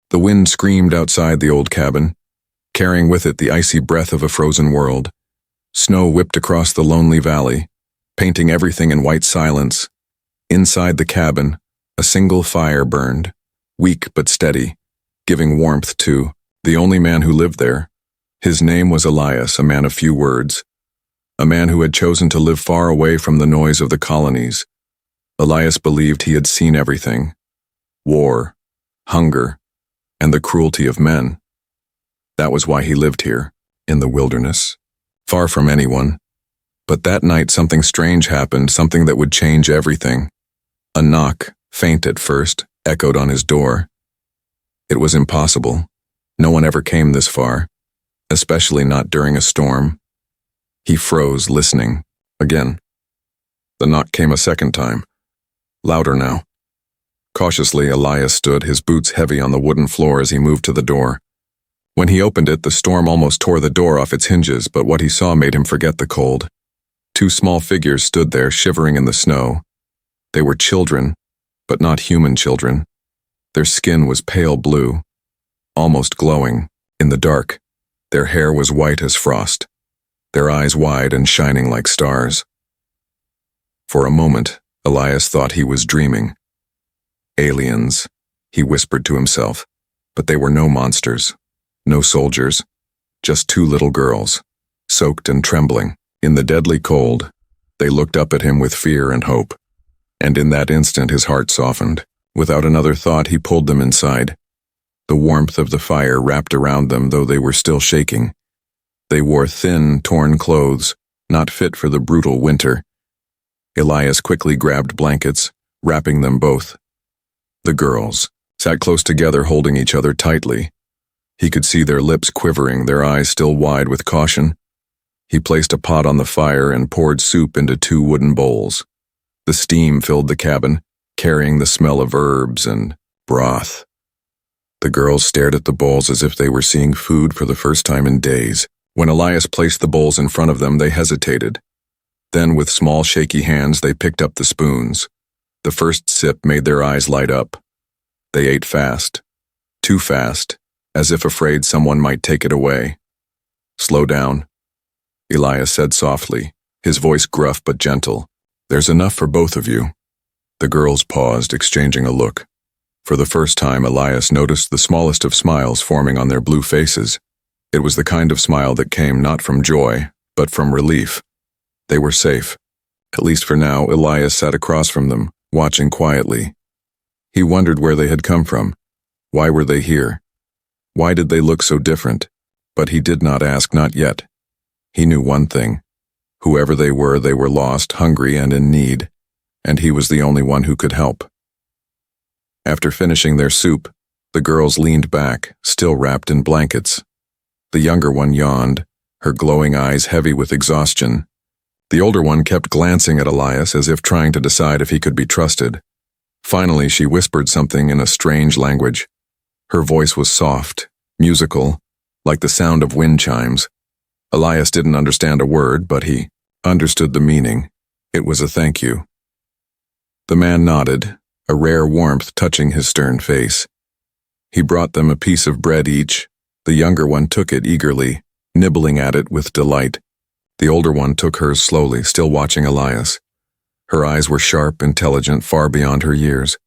The wind screamed outside the old cabin, carrying with it the icy breath of a frozen world. Snow whipped across the lonely valley, painting everything in white silence. Inside the cabin, a single fire burned, weak but steady, giving warmth to the only man who lived there. His name was Elias, a man of few words, a man who had chosen to live far away from the noise of the colonies. Elias believed he had seen everything: war, hunger, and the cruelty of men. That was why he lived here, in the wilderness, far from anyone. But that night something strange happened, something that would change everything. A knock, faint at first, echoed on his door. It was impossible. No one ever came this far, especially not during a storm. He froze, listening. Again. The knock came a second time, louder now. Cautiously, Elias stood, his boots heavy on the wooden floor as he moved to the door. When he opened it, the storm almost tore the door off its hinges, but what he saw made him forget the cold. Two small figures stood there, shivering in the snow. They were children, but not human children. Their skin was pale blue, almost glowing, in the dark. Their hair was white as frost, their eyes wide and shining like stars. For a moment, Elias thought he was dreaming. Aliens, he whispered to himself, but they were no monsters, no soldiers, just two little girls, soaked and trembling. In the deadly cold, they looked up at him with fear and hope, and in that instant his heart softened. Without another thought, he pulled them inside. The warmth of the fire wrapped around them, though they were still shaking. They wore thin, torn clothes, not fit for the brutal winter. Elias quickly grabbed blankets, wrapping them both. The girls sat close together, holding each other tightly. He could see their lips quivering, their eyes still wide with caution. He placed a pot on the fire and poured soup into two wooden bowls. The steam filled the cabin, carrying the smell of herbs and broth. The girls stared at the bowls as if they were seeing food for the first time in days. When Elias placed the bowls in front of them, they hesitated. Then, with small, shaky hands, they picked up the spoons. The first sip made their eyes light up. They ate fast, too fast, as if afraid someone might take it away. "Slow down," Elias said softly, his voice gruff but gentle. "There's enough for both of you." The girls paused, exchanging a look. For the first time, Elias noticed the smallest of smiles forming on their blue faces. It was the kind of smile that came not from joy, but from relief. They were safe. At least for now. Elias sat across from them, watching quietly. He wondered where they had come from. Why were they here? Why did they look so different? But he did not ask, not yet. He knew one thing. Whoever they were lost, hungry, and in need, and he was the only one who could help. After finishing their soup, the girls leaned back, still wrapped in blankets. The younger one yawned, her glowing eyes heavy with exhaustion. The older one kept glancing at Elias as if trying to decide if he could be trusted. Finally, she whispered something in a strange language. Her voice was soft, musical, like the sound of wind chimes. Elias didn't understand a word, but he understood the meaning. It was a thank you. The man nodded, a rare warmth touching his stern face. He brought them a piece of bread each. The younger one took it eagerly, nibbling at it with delight. The older one took hers slowly, still watching Elias. Her eyes were sharp, intelligent, far beyond her years.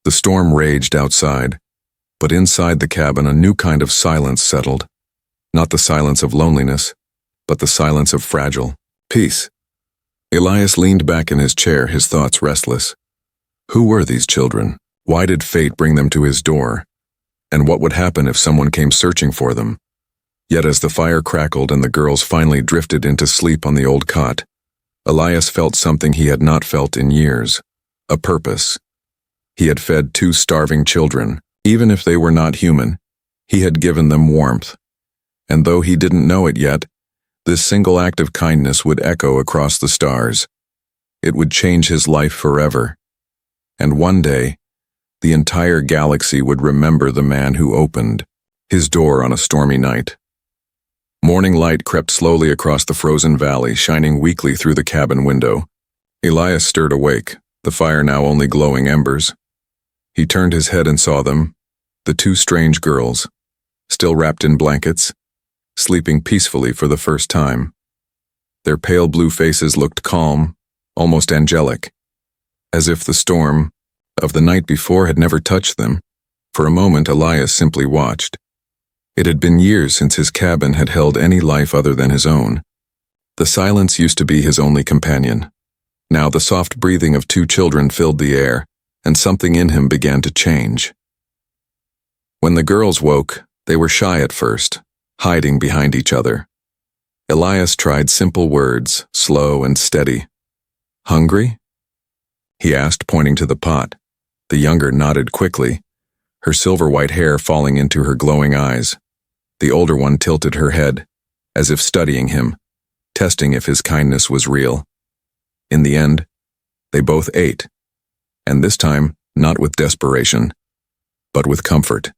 The storm raged outside, but inside the cabin a new kind of silence settled. Not the silence of loneliness, but the silence of fragile peace. Elias leaned back in his chair, his thoughts restless. Who were these children? Why did fate bring them to his door? And what would happen if someone came searching for them? Yet as the fire crackled and the girls finally drifted into sleep on the old cot, Elias felt something he had not felt in years, a purpose. He had fed two starving children. Even if they were not human, he had given them warmth. And though he didn't know it yet, this single act of kindness would echo across the stars. It would change his life forever. And one day, the entire galaxy would remember the man who opened his door on a stormy night. Morning light crept slowly across the frozen valley, shining weakly through the cabin window. Elias stirred awake, the fire now only glowing embers. He turned his head and saw them, The two strange girls, still wrapped in blankets, sleeping peacefully for the first time. Their pale blue faces looked calm, almost angelic, as if the storm of the night before had never touched them. For a moment, Elias simply watched. It had been years since his cabin had held any life other than his own. The silence used to be his only companion. Now the soft breathing of two children filled the air, and something in him began to change. When the girls woke, they were shy at first, hiding behind each other. Elias tried simple words, slow and steady. "Hungry?" he asked, pointing to the pot. The younger nodded quickly, her silver-white hair falling into her glowing eyes. The older one tilted her head, as if studying him, testing if his kindness was real. In the end, they both ate, and this time not with desperation, but with comfort.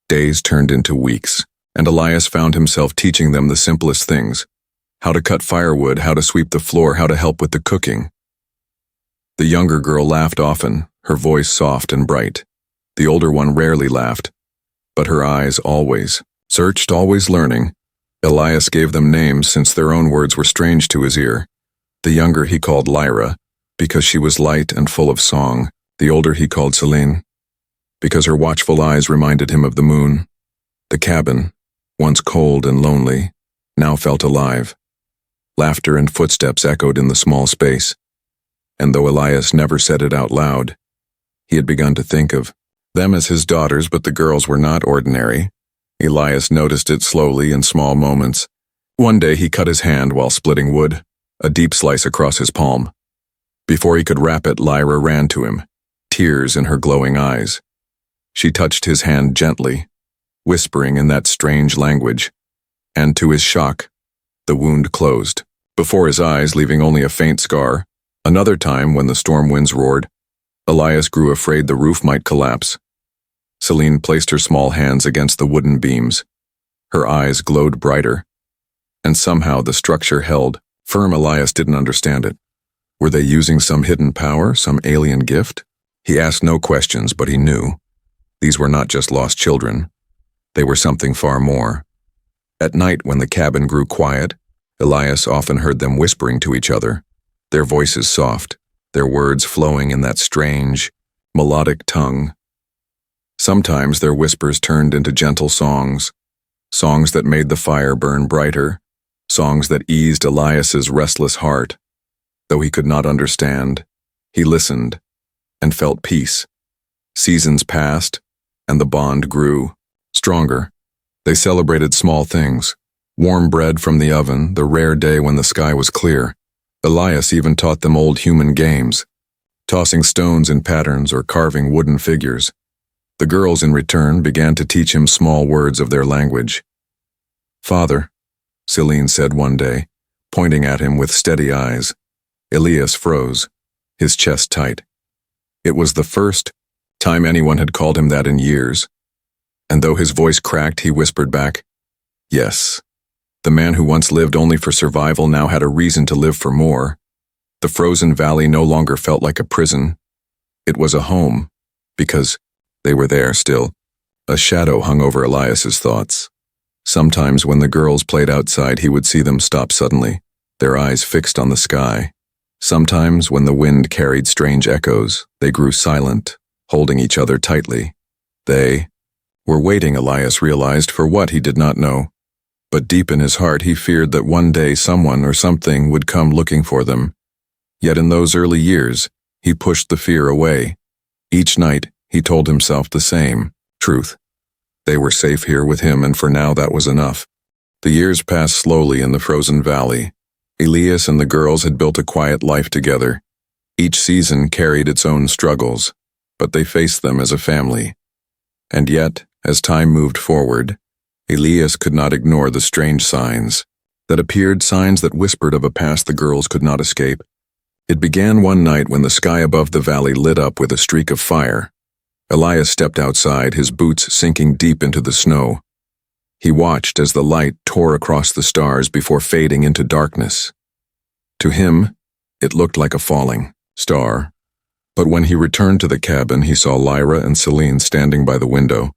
Days turned into weeks, and Elias found himself teaching them the simplest things: how to cut firewood, how to sweep the floor, how to help with the cooking. The younger girl laughed often, her voice soft and bright. The older one rarely laughed, but her eyes always searched, always learning. Elias gave them names since their own words were strange to his ear. The younger he called Lyra, because she was light and full of song. The older he called Celine, because her watchful eyes reminded him of the moon. The cabin, once cold and lonely, now felt alive. Laughter and footsteps echoed in the small space, and though Elias never said it out loud, he had begun to think of them as his daughters. But the girls were not ordinary. Elias noticed it slowly in small moments. One day he cut his hand while splitting wood, a deep slice across his palm. Before he could wrap it, Lyra ran to him, tears in her glowing eyes. She touched his hand gently, whispering in that strange language, and to his shock, the wound closed before his eyes, leaving only a faint scar. Another time, when the storm winds roared, Elias grew afraid the roof might collapse. Celine placed her small hands against the wooden beams. Her eyes glowed brighter, and somehow the structure held firm. Elias didn't understand it. Were they using some hidden power, some alien gift? He asked no questions, but he knew. These were not just lost children. They were something far more. At night, when the cabin grew quiet, Elias often heard them whispering to each other, their voices soft, their words flowing in that strange, melodic tongue. Sometimes their whispers turned into gentle songs, songs that made the fire burn brighter, songs that eased Elias's restless heart. Though he could not understand, he listened and felt peace. Seasons passed, and the bond grew stronger. They celebrated small things: warm bread from the oven, the rare day when the sky was clear. Elias even taught them old human games, tossing stones in patterns or carving wooden figures. The girls, in return, began to teach him small words of their language. "Father," Celine said one day, pointing at him with steady eyes. Elias froze, his chest tight. It was the first time anyone had called him that in years, and though his voice cracked, he whispered back, "Yes." The man who once lived only for survival now had a reason to live for more. The frozen valley no longer felt like a prison. It was a home, because they were there still. A shadow hung over Elias's thoughts. Sometimes when the girls played outside, he would see them stop suddenly, their eyes fixed on the sky. Sometimes when the wind carried strange echoes, they grew silent, holding each other tightly. They were waiting, Elias realized, for what he did not know. But deep in his heart he feared that one day someone or something would come looking for them. Yet in those early years, he pushed the fear away. Each night, he told himself the same truth. They were safe here with him, and for now that was enough. The years passed slowly in the frozen valley. Elias and the girls had built a quiet life together. Each season carried its own struggles, but they faced them as a family. And yet, as time moved forward, Elias could not ignore the strange signs that appeared, signs that whispered of a past the girls could not escape. It began one night when the sky above the valley lit up with a streak of fire. Elias stepped outside, his boots sinking deep into the snow. He watched as the light tore across the stars before fading into darkness. To him, it looked like a falling star, But when he returned to the cabin, he saw Lyra and Celine standing by the window,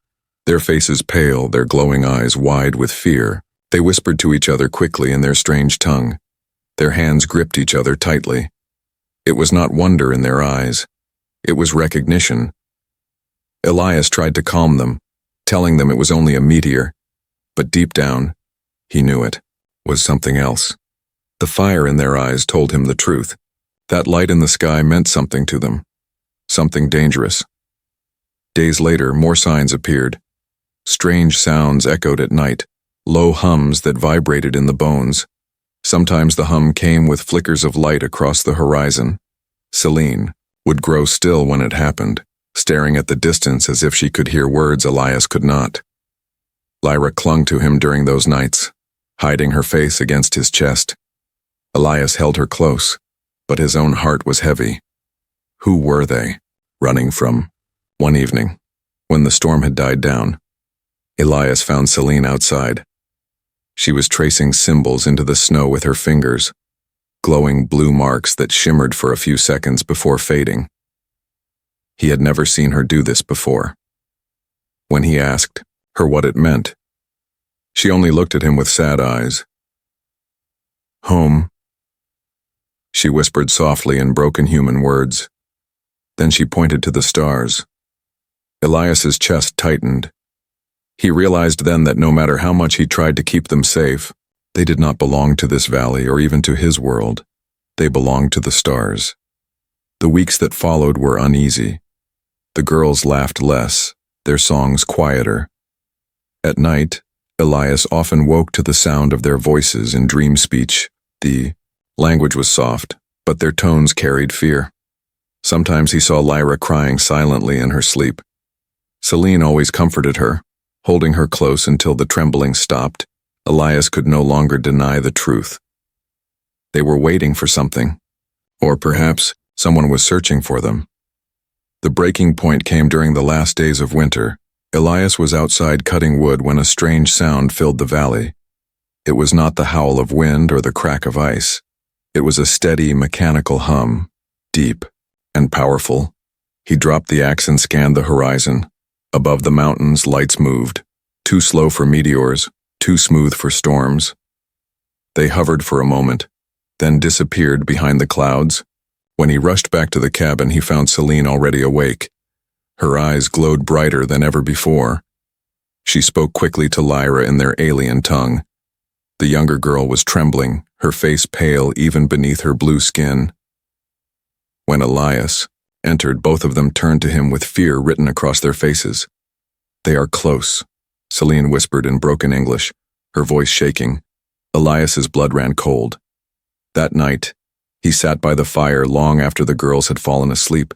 their faces pale, their glowing eyes wide with fear. They whispered to each other quickly in their strange tongue. Their hands gripped each other tightly. It was not wonder in their eyes. It was recognition. Elias tried to calm them, telling them it was only a meteor, but deep down, he knew it was something else. The fire in their eyes told him the truth. That light in the sky meant something to them, something dangerous. Days later, more signs appeared. Strange sounds echoed at night, low hums that vibrated in the bones. Sometimes the hum came with flickers of light across the horizon. Celine would grow still when it happened, staring at the distance as if she could hear words Elias could not. Lyra clung to him during those nights, hiding her face against his chest. Elias held her close, but his own heart was heavy. Who were they, running from? One evening, when the storm had died down, Elias found Celine outside. She was tracing symbols into the snow with her fingers, glowing blue marks that shimmered for a few seconds before fading. He had never seen her do this before. When he asked her what it meant, she only looked at him with sad eyes. "Home," she whispered softly in broken human words. Then she pointed to the stars. Elias's chest tightened. He realized then that no matter how much he tried to keep them safe, they did not belong to this valley or even to his world. They belonged to the stars. The weeks that followed were uneasy. The girls laughed less, their songs quieter. At night, Elias often woke to the sound of their voices in dream speech. The language was soft, but their tones carried fear. Sometimes he saw Lyra crying silently in her sleep. Celine always comforted her, holding her close until the trembling stopped. Elias could no longer deny the truth. They were waiting for something, or perhaps someone was searching for them. The breaking point came during the last days of winter. Elias was outside cutting wood when a strange sound filled the valley. It was not the howl of wind or the crack of ice. It was a steady, mechanical hum, deep and powerful. He dropped the axe and scanned the horizon. Above the mountains, lights moved, too slow for meteors, too smooth for storms. They hovered for a moment, then disappeared behind the clouds. When he rushed back to the cabin, he found Celine already awake. Her eyes glowed brighter than ever before. She spoke quickly to Lyra in their alien tongue. The younger girl was trembling, her face pale even beneath her blue skin. When Elias entered, both of them turned to him with fear written across their faces. "They are close," Celine whispered in broken English, her voice shaking. Elias's blood ran cold. That night, he sat by the fire long after the girls had fallen asleep.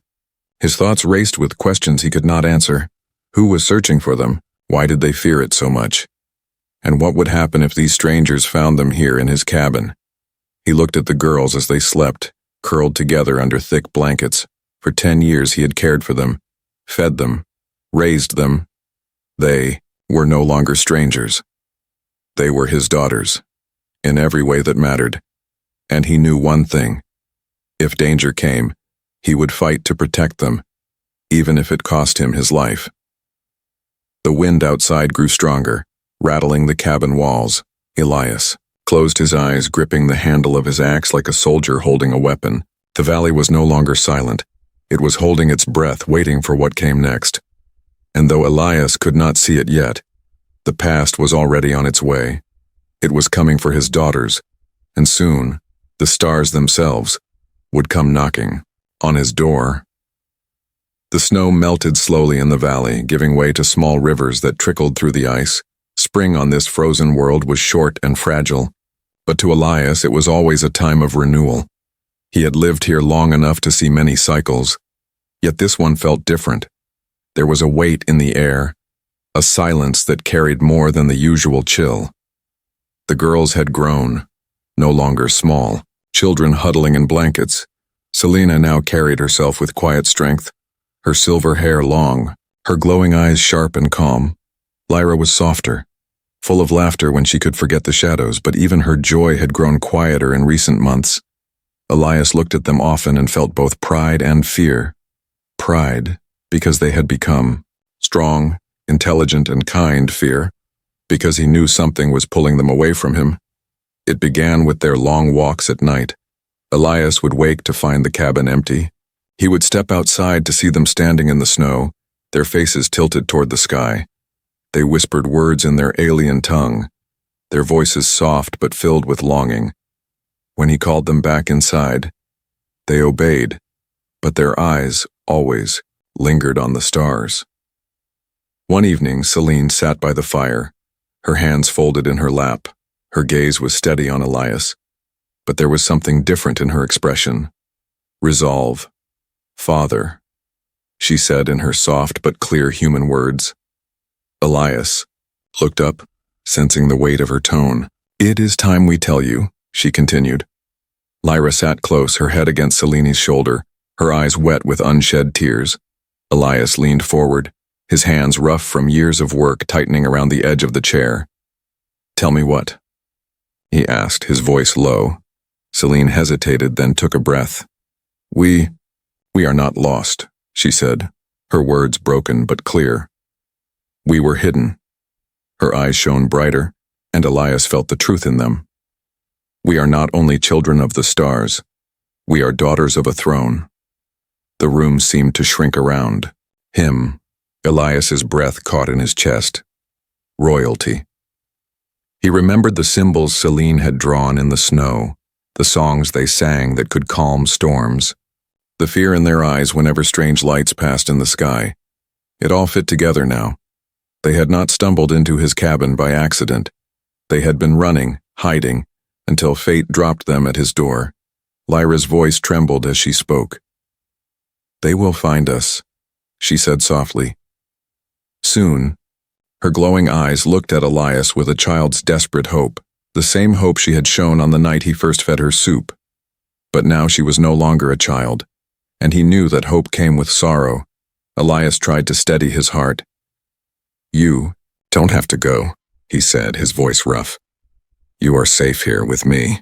His thoughts raced with questions he could not answer. Who was searching for them? Why did they fear it so much? And what would happen if these strangers found them here in his cabin? He looked at the girls as they slept, curled together under thick blankets. For 10 years he had cared for them, fed them, raised them. They were no longer strangers. They were his daughters, in every way that mattered. And he knew one thing. If danger came, he would fight to protect them, even if it cost him his life. The wind outside grew stronger, rattling the cabin walls. Elias closed his eyes, gripping the handle of his axe like a soldier holding a weapon. The valley was no longer silent. It was holding its breath, waiting for what came next. And though Elias could not see it yet, the past was already on its way. It was coming for his daughters, and soon, the stars themselves would come knocking on his door. The snow melted slowly in the valley, giving way to small rivers that trickled through the ice. Spring on this frozen world was short and fragile, but to Elias it was always a time of renewal. He had lived here long enough to see many cycles, yet this one felt different. There was a weight in the air, a silence that carried more than the usual chill. The girls had grown, no longer small, children huddling in blankets. Selena now carried herself with quiet strength, her silver hair long, her glowing eyes sharp and calm. Lyra was softer, full of laughter when she could forget the shadows, but even her joy had grown quieter in recent months. Elias looked at them often and felt both pride and fear. pride, because they had become strong, intelligent, and kind. Fear, because he knew something was pulling them away from him. It began with their long walks at night. Elias would wake to find the cabin empty. He would step outside to see them standing in the snow, their faces tilted toward the sky. They whispered words in their alien tongue, their voices soft but filled with longing. When he called them back inside, they obeyed, but their eyes always lingered on the stars. One evening, Celine sat by the fire, her hands folded in her lap. Her gaze was steady on Elias, but there was something different in her expression. Resolve. "Father," she said in her soft but clear human words. Elias looked up, sensing the weight of her tone. "It is time we tell you," she continued. Lyra sat close, her head against Celine's shoulder, her eyes wet with unshed tears. Elias leaned forward, his hands rough from years of work tightening around the edge of the chair. "Tell me what?" he asked, his voice low. Celine hesitated, then took a breath. We are not lost," she said, her words broken but clear. "We were hidden." Her eyes shone brighter, and Elias felt the truth in them. "We are not only children of the stars, we are daughters of a throne." The room seemed to shrink around him. Elias's breath caught in his chest. Royalty. He remembered the symbols Celine had drawn in the snow, the songs they sang that could calm storms, the fear in their eyes whenever strange lights passed in the sky. It all fit together now. They had not stumbled into his cabin by accident. They had been running, hiding, until fate dropped them at his door. Lyra's voice trembled as she spoke. "They will find us," she said softly. Soon, her glowing eyes looked at Elias with a child's desperate hope, the same hope she had shown on the night he first fed her soup. But now she was no longer a child, and he knew that hope came with sorrow. Elias tried to steady his heart. "You don't have to go," he said, his voice rough. "You are safe here with me."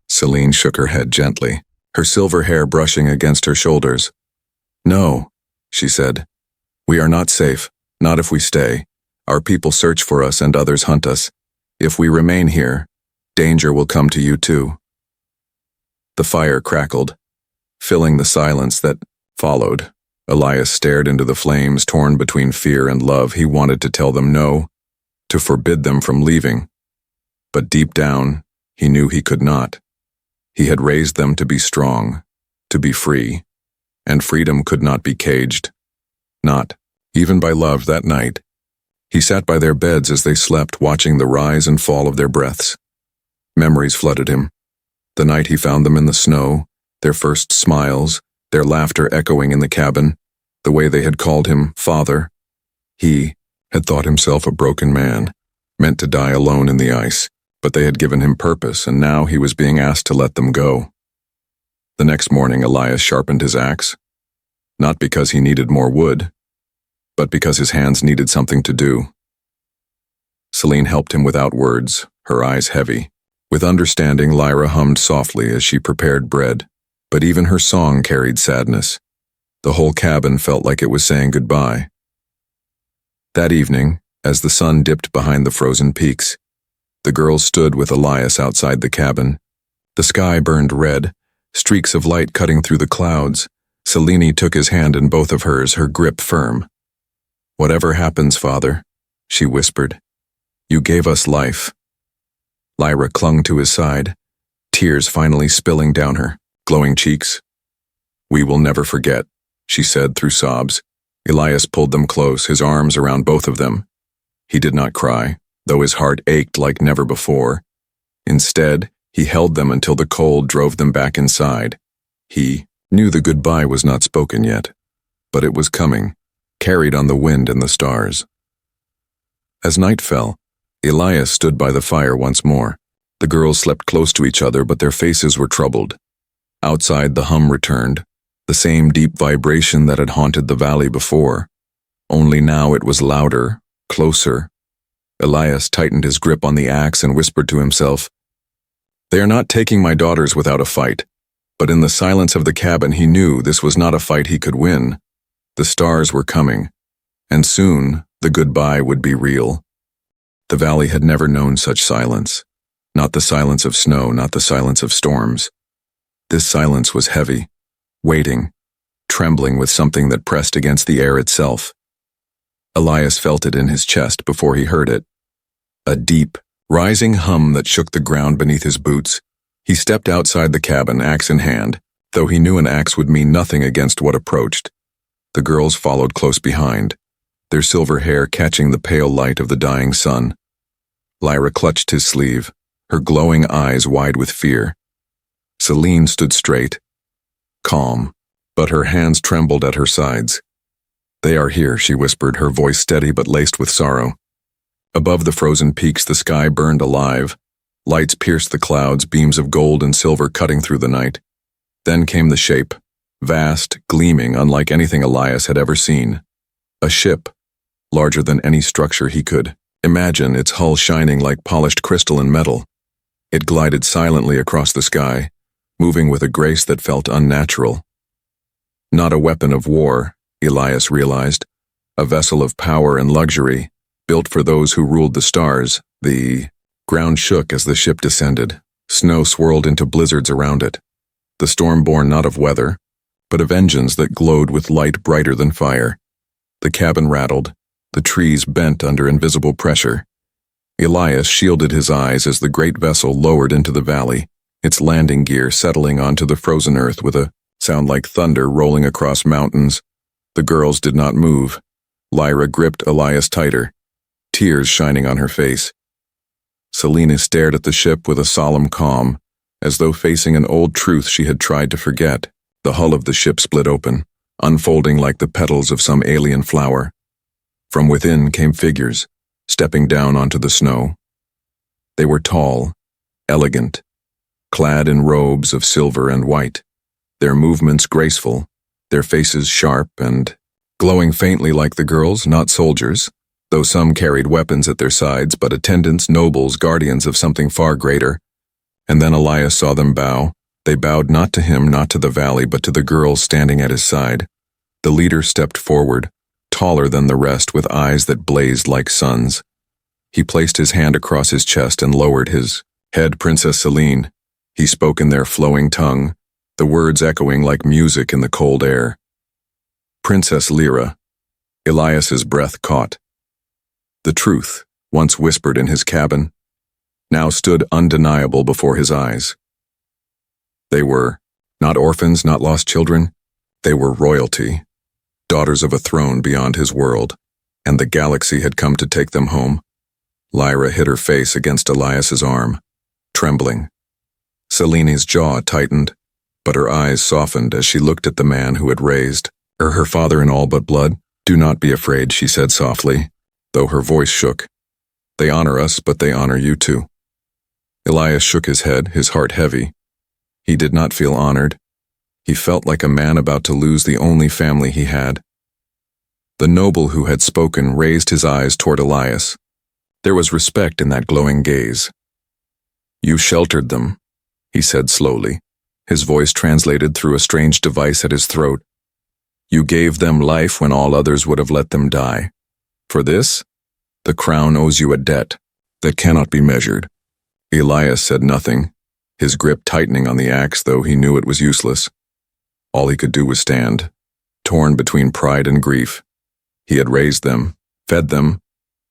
Celine shook her head gently, her silver hair brushing against her shoulders. "No," she said. "We are not safe, not if we stay. Our people search for us and others hunt us. If we remain here, danger will come to you too." The fire crackled, filling the silence that followed. Elias stared into the flames, torn between fear and love. He wanted to tell them no, to forbid them from leaving. But deep down, he knew he could not. He had raised them to be strong, to be free, and freedom could not be caged. Not even by love. That night, he sat by their beds as they slept, watching the rise and fall of their breaths. Memories flooded him. The night he found them in the snow, their first smiles, their laughter echoing in the cabin, the way they had called him father. He had thought himself a broken man, meant to die alone in the ice, but they had given him purpose, and now he was being asked to let them go. The next morning, Elias sharpened his axe, not because he needed more wood, but because his hands needed something to do. Celine helped him without words, her eyes heavy. With understanding, Lyra hummed softly as she prepared bread, but even her song carried sadness. The whole cabin felt like it was saying goodbye. That evening, as the sun dipped behind the frozen peaks, the girls stood with Elias outside the cabin. The sky burned red, streaks of light cutting through the clouds. Celine took his hand in both of hers, her grip firm. "Whatever happens, Father," she whispered, "you gave us life." Lyra clung to his side, tears finally spilling down her glowing cheeks. "We will never forget," she said through sobs. Elias pulled them close, his arms around both of them. He did not cry, though his heart ached like never before. Instead, he held them until the cold drove them back inside. He knew the goodbye was not spoken yet, but it was coming, carried on the wind and the stars. As night fell, Elias stood by the fire once more. The girls slept close to each other, but their faces were troubled. Outside, the hum returned, the same deep vibration that had haunted the valley before. Only now it was louder, closer. Elias tightened his grip on the axe and whispered to himself, "They are not taking my daughters without a fight. But in the silence of the cabin he knew this was not a fight he could win. The stars were coming, and soon the goodbye would be real. The valley had never known such silence. Not the silence of snow, not the silence of storms. This silence was heavy, waiting, trembling with something that pressed against the air itself. Elias felt it in his chest before he heard it. A deep, rising hum that shook the ground beneath his boots. He stepped outside the cabin, axe in hand, though he knew an axe would mean nothing against what approached. The girls followed close behind, their silver hair catching the pale light of the dying sun. Lyra clutched his sleeve, her glowing eyes wide with fear. Celine stood straight, calm, but her hands trembled at her sides. "They are here," she whispered, her voice steady but laced with sorrow. Above the frozen peaks the sky burned alive. Lights pierced the clouds, beams of gold and silver cutting through the night. Then came the shape, vast, gleaming, unlike anything Elias had ever seen. A ship, larger than any structure he could imagine, its hull shining like polished crystal and metal. It glided silently across the sky, moving with a grace that felt unnatural. Not a weapon of war, Elias realized, a vessel of power and luxury, built for those who ruled the stars. The ground shook as the ship descended. Snow swirled into blizzards around it. The storm born not of weather, but of engines that glowed with light brighter than fire. The cabin rattled, the trees bent under invisible pressure. Elias shielded his eyes as the great vessel lowered into the valley, its landing gear settling onto the frozen earth with a sound like thunder rolling across mountains. The girls did not move. Lyra gripped Elias tighter, tears shining on her face. Selena stared at the ship with a solemn calm, as though facing an old truth she had tried to forget. The hull of the ship split open, unfolding like the petals of some alien flower. From within came figures, stepping down onto the snow. They were tall, elegant, clad in robes of silver and white, their movements graceful, their faces sharp and glowing faintly like the girls, not soldiers, though some carried weapons at their sides, but attendants, nobles, guardians of something far greater. And then Elias saw them bow. They bowed not to him, not to the valley, but to the girls standing at his side. The leader stepped forward, taller than the rest, with eyes that blazed like suns. He placed his hand across his chest and lowered his head. "Princess Celine," he spoke in their flowing tongue, the words echoing like music in the cold air. "Princess Lyra." Elias's breath caught. The truth, once whispered in his cabin, now stood undeniable before his eyes. They were not orphans, not lost children. They were royalty, daughters of a throne beyond his world, and the galaxy had come to take them home. Lyra hid her face against Elias's arm, trembling. Selene's jaw tightened, but her eyes softened as she looked at the man who had raised her father in all but blood. "Do not be afraid," she said softly, though her voice shook. "They honor us, but they honor you too." Elias shook his head, his heart heavy. He did not feel honored. He felt like a man about to lose the only family he had. The noble who had spoken raised his eyes toward Elias. There was respect in that glowing gaze. "You sheltered them," he said slowly, his voice translated through a strange device at his throat. "You gave them life when all others would have let them die. For this, the crown owes you a debt that cannot be measured." Elias said nothing, his grip tightening on the axe, though he knew it was useless. All he could do was stand, torn between pride and grief. He had raised them, fed them,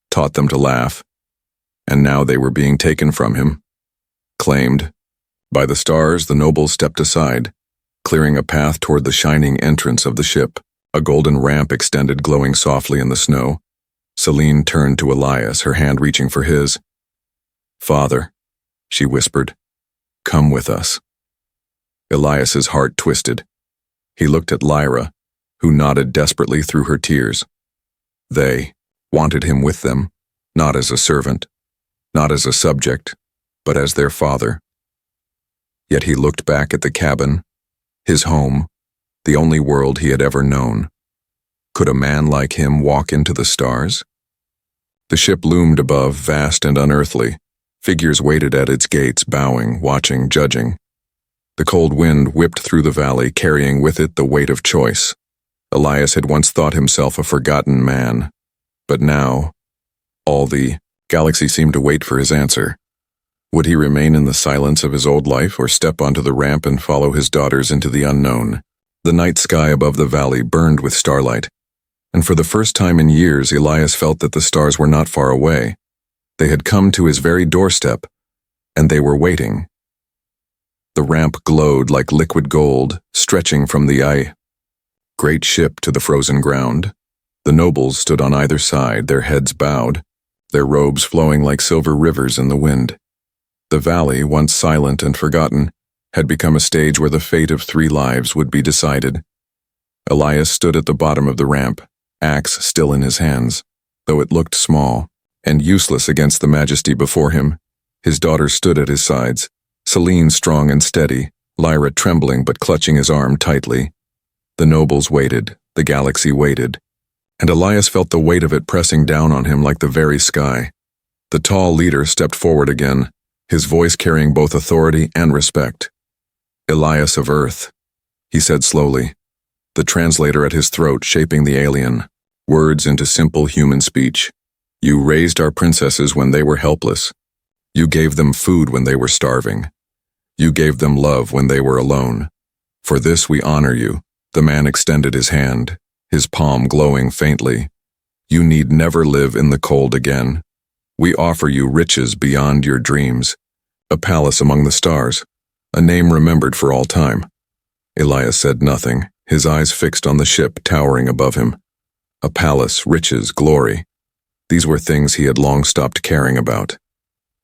taught them to laugh, and now they were being taken from him, claimed. By the stars, the noble stepped aside, clearing a path toward the shining entrance of the ship. A golden ramp extended, glowing softly in the snow. Celine turned to Elias, her hand reaching for his. "Father," she whispered, "come with us." Elias's heart twisted. He looked at Lyra, who nodded desperately through her tears. They wanted him with them, not as a servant, not as a subject, but as their father. Yet he looked back at the cabin, his home, the only world he had ever known. Could a man like him walk into the stars? The ship loomed above, vast and unearthly. Figures waited at its gates, bowing, watching, judging. The cold wind whipped through the valley, carrying with it the weight of choice. Elias had once thought himself a forgotten man, but now, all the galaxy seemed to wait for his answer. Would he remain in the silence of his old life or step onto the ramp and follow his daughters into the unknown? The night sky above the valley burned with starlight, and for the first time in years Elias felt that the stars were not far away. They had come to his very doorstep, and they were waiting. The ramp glowed like liquid gold, stretching from the great ship to the frozen ground. The nobles stood on either side, their heads bowed, their robes flowing like silver rivers in the wind. The valley, once silent and forgotten, had become a stage where the fate of 3 lives would be decided. Elias stood at the bottom of the ramp, axe still in his hands, though it looked small and useless against the majesty before him. His daughters stood at his sides, Selene strong and steady, Lyra trembling but clutching his arm tightly. The nobles waited, the galaxy waited, and Elias felt the weight of it pressing down on him like the very sky. The tall leader stepped forward again, his voice carrying both authority and respect. "Elias of Earth," he said slowly, the translator at his throat shaping the alien, words into simple human speech. "You raised our princesses when they were helpless. You gave them food when they were starving. You gave them love when they were alone. For this we honor you." The man extended his hand, his palm glowing faintly. "You need never live in the cold again. We offer you riches beyond your dreams, a palace among the stars, a name remembered for all time." Elias said nothing, his eyes fixed on the ship towering above him. A palace, riches, glory. These were things he had long stopped caring about.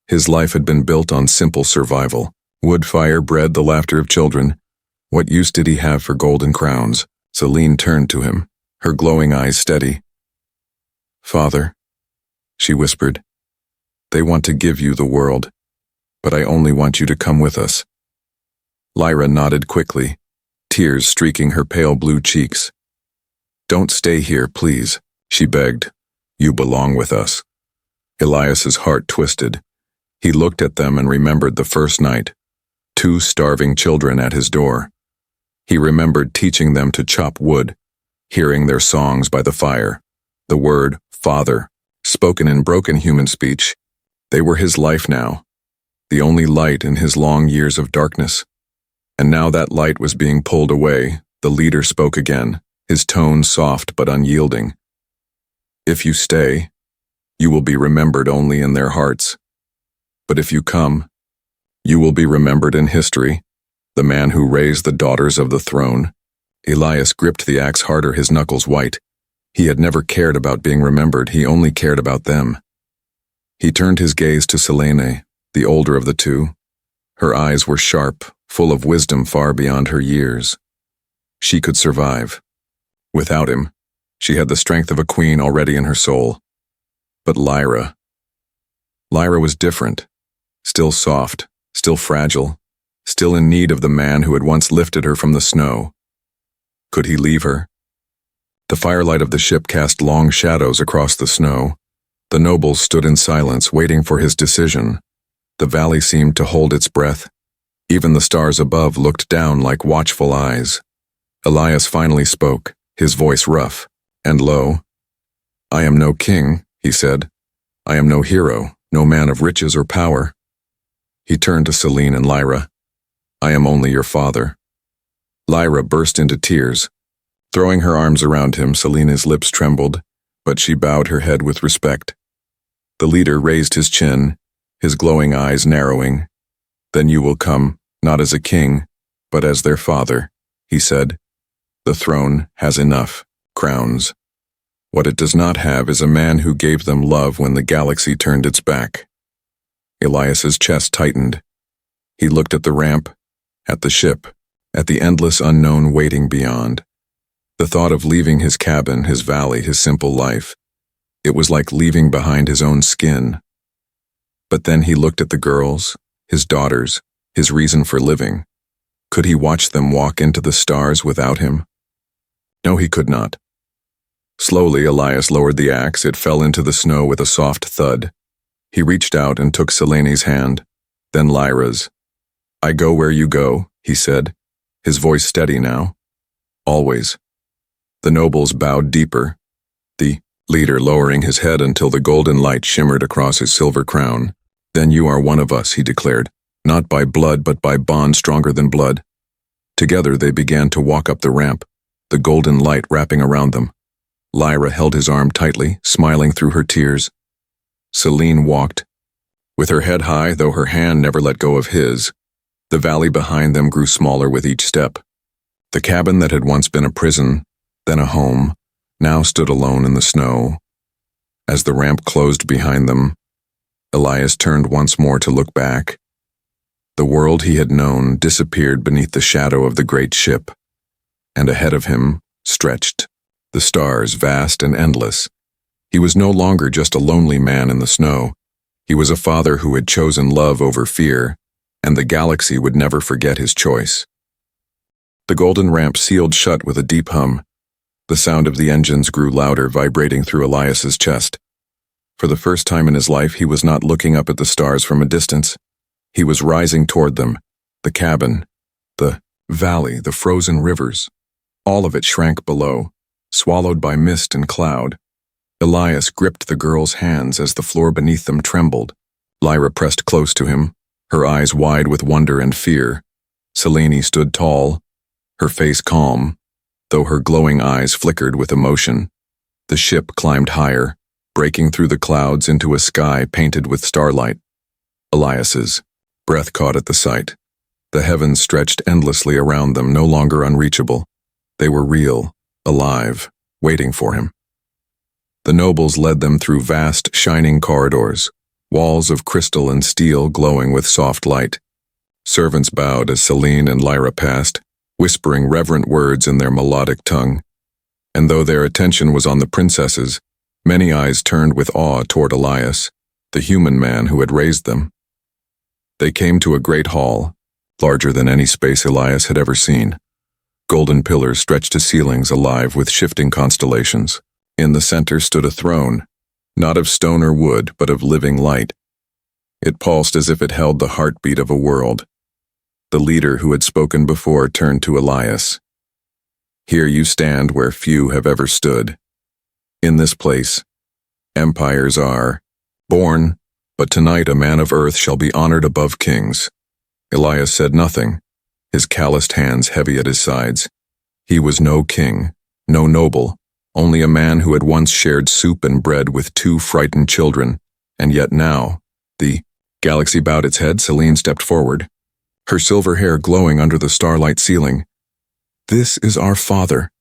His life had been built on simple survival. Wood, fire, bread, the laughter of children. What use did he have for golden crowns? Selene turned to him, her glowing eyes steady. "Father," she whispered, "they want to give you the world, but I only want you to come with us." Lyra nodded quickly, tears streaking her pale blue cheeks. "Don't stay here, please," she begged. "You belong with us." Elias's heart twisted. He looked at them and remembered the first night, 2 starving children at his door. He remembered teaching them to chop wood, hearing their songs by the fire, the word "father," spoken in broken human speech. They were his life now, the only light in his long years of darkness. And now that light was being pulled away. The leader spoke again, his tone soft but unyielding. "If you stay, you will be remembered only in their hearts. But if you come, you will be remembered in history, the man who raised the daughters of the throne." Elias gripped the axe harder, his knuckles white. He had never cared about being remembered, he only cared about them. He turned his gaze to Selene, the older of the 2. Her eyes were sharp, full of wisdom far beyond her years. She could survive. Without him, she had the strength of a queen already in her soul. But Lyra was different, still soft, still fragile, still in need of the man who had once lifted her from the snow. Could he leave her? The firelight of the ship cast long shadows across the snow. The nobles stood in silence, waiting for his decision. The valley seemed to hold its breath. Even the stars above looked down like watchful eyes. Elias finally spoke, his voice rough and low. "I am no king," he said. "I am no hero, no man of riches or power." He turned to Selene and Lyra. "I am only your father." Lyra burst into tears. Throwing her arms around him, Selene's lips trembled, but she bowed her head with respect. The leader raised his chin, his glowing eyes narrowing. "Then you will come, not as a king, but as their father," he said. "The throne has enough crowns. What it does not have is a man who gave them love when the galaxy turned its back." Elias's chest tightened. He looked at the ramp, at the ship, at the endless unknown waiting beyond. The thought of leaving his cabin, his valley, his simple life, it was like leaving behind his own skin. But then he looked at the girls, his daughters, his reason for living. Could he watch them walk into the stars without him? No, he could not. Slowly, Elias lowered the axe. It fell into the snow with a soft thud. He reached out and took Selene's hand, then Lyra's. "I go where you go," he said, his voice steady now. Always. The nobles bowed deeper, the leader lowering his head until the golden light shimmered across his silver crown. Then you are one of us, he declared, not by blood but by bond stronger than blood. Together they began to walk up the ramp, the golden light wrapping around them. Lyra held his arm tightly, smiling through her tears. Selene walked, with her head high, though her hand never let go of his. The valley behind them grew smaller with each step. The cabin that had once been a prison, then a home, now stood alone in the snow. As the ramp closed behind them, Elias turned once more to look back. The world he had known disappeared beneath the shadow of the great ship, and ahead of him stretched the stars, vast and endless. He was no longer just a lonely man in the snow. He was a father who had chosen love over fear, and the galaxy would never forget his choice. The golden ramp sealed shut with a deep hum. The sound of the engines grew louder, vibrating through Elias's chest. For the first time in his life, he was not looking up at the stars from a distance. He was rising toward them, the cabin, the valley, the frozen rivers. All of it shrank below, swallowed by mist and cloud. Elias gripped the girl's hands as the floor beneath them trembled. Lyra pressed close to him, her eyes wide with wonder and fear. Selene stood tall, her face calm, though her glowing eyes flickered with emotion. The ship climbed higher, breaking through the clouds into a sky painted with starlight. Elias's breath caught at the sight. The heavens stretched endlessly around them, no longer unreachable. They were real, alive, waiting for him. The nobles led them through vast, shining corridors, walls of crystal and steel glowing with soft light. Servants bowed as Selene and Lyra passed, whispering reverent words in their melodic tongue. And though their attention was on the princesses, many eyes turned with awe toward Elias, the human man who had raised them. They came to a great hall, larger than any space Elias had ever seen. Golden pillars stretched to ceilings alive with shifting constellations. In the center stood a throne, not of stone or wood, but of living light. It pulsed as if it held the heartbeat of a world. The leader who had spoken before turned to Elias. Here you stand where few have ever stood. In this place, empires are born, but tonight a man of earth shall be honored above kings. Elias said nothing, his calloused hands heavy at his sides. He was no king, no noble, only a man who had once shared soup and bread with two frightened children, and yet now, the galaxy bowed its head. Selene stepped forward, her silver hair glowing under the starlight ceiling. "This is our father,"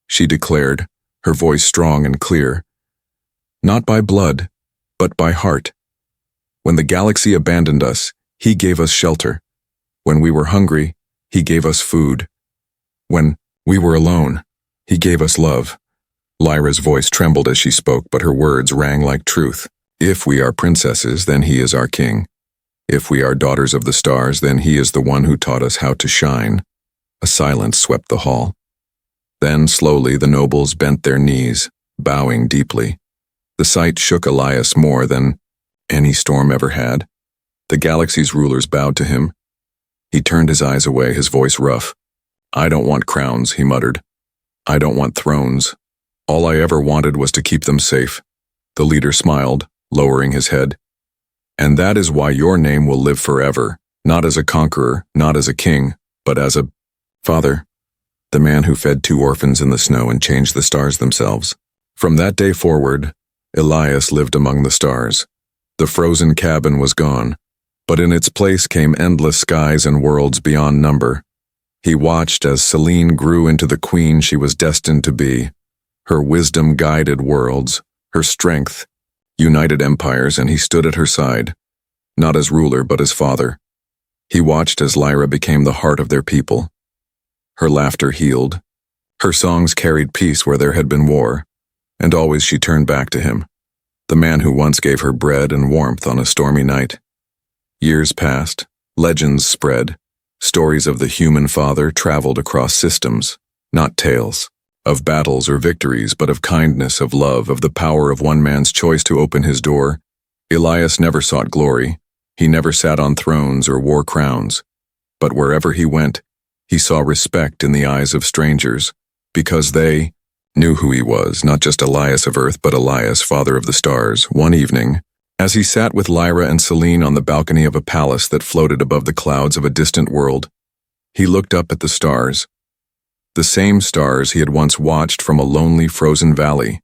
she declared, her voice strong and clear. "Not by blood, but by heart. When the galaxy abandoned us, he gave us shelter. When we were hungry, he gave us food. When we were alone, he gave us love." Lyra's voice trembled as she spoke, but her words rang like truth. "If we are princesses, then he is our king. If we are daughters of the stars, then he is the one who taught us how to shine." A silence swept the hall. Then, slowly, the nobles bent their knees, bowing deeply. The sight shook Elias more than any storm ever had. The galaxy's rulers bowed to him. He turned his eyes away, his voice rough. "I don't want crowns," he muttered. "I don't want thrones. All I ever wanted was to keep them safe." The leader smiled, lowering his head. "And that is why your name will live forever, not as a conqueror, not as a king, but as a father, the man who fed 2 orphans in the snow and changed the stars themselves." From that day forward, Elias lived among the stars. The frozen cabin was gone, but in its place came endless skies and worlds beyond number. He watched as Selene grew into the queen she was destined to be. Her wisdom guided worlds, her strength united empires, and he stood at her side, not as ruler but as father. He watched as Lyra became the heart of their people. Her laughter healed. Her songs carried peace where there had been war, and always she turned back to him, the man who once gave her bread and warmth on a stormy night. Years passed, legends spread, stories of the human father traveled across systems, not tales of battles or victories, but of kindness, of love, of the power of one man's choice to open his door. Elias never sought glory. He never sat on thrones or wore crowns. But wherever he went, He saw respect in the eyes of strangers, because they knew who he was, not just Elias of Earth, but Elias, father of the stars. One evening, as he sat with Lyra and Celine on the balcony of a palace that floated above the clouds of a distant world, he looked up at the stars, the same stars he had once watched from a lonely, frozen valley,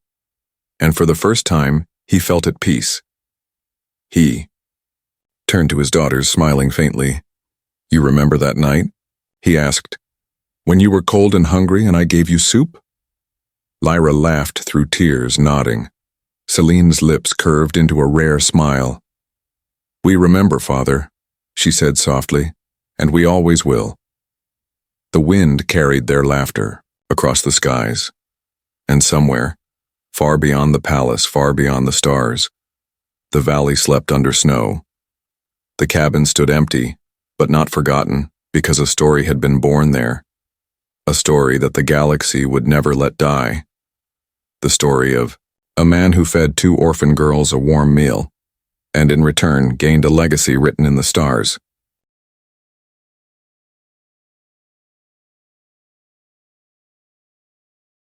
and for the first time, he felt at peace. He turned to his daughters, smiling faintly. "You remember that night?" he asked. "When you were cold and hungry and I gave you soup?" Lyra laughed through tears, nodding. Celine's lips curved into a rare smile. "We remember, Father," she said softly, "and we always will." The wind carried their laughter across the skies, and somewhere, far beyond the palace, far beyond the stars, the valley slept under snow. The cabin stood empty, but not forgotten, because a story had been born there. A story that the galaxy would never let die. The story of a man who fed 2 orphan girls a warm meal, and in return gained a legacy written in the stars.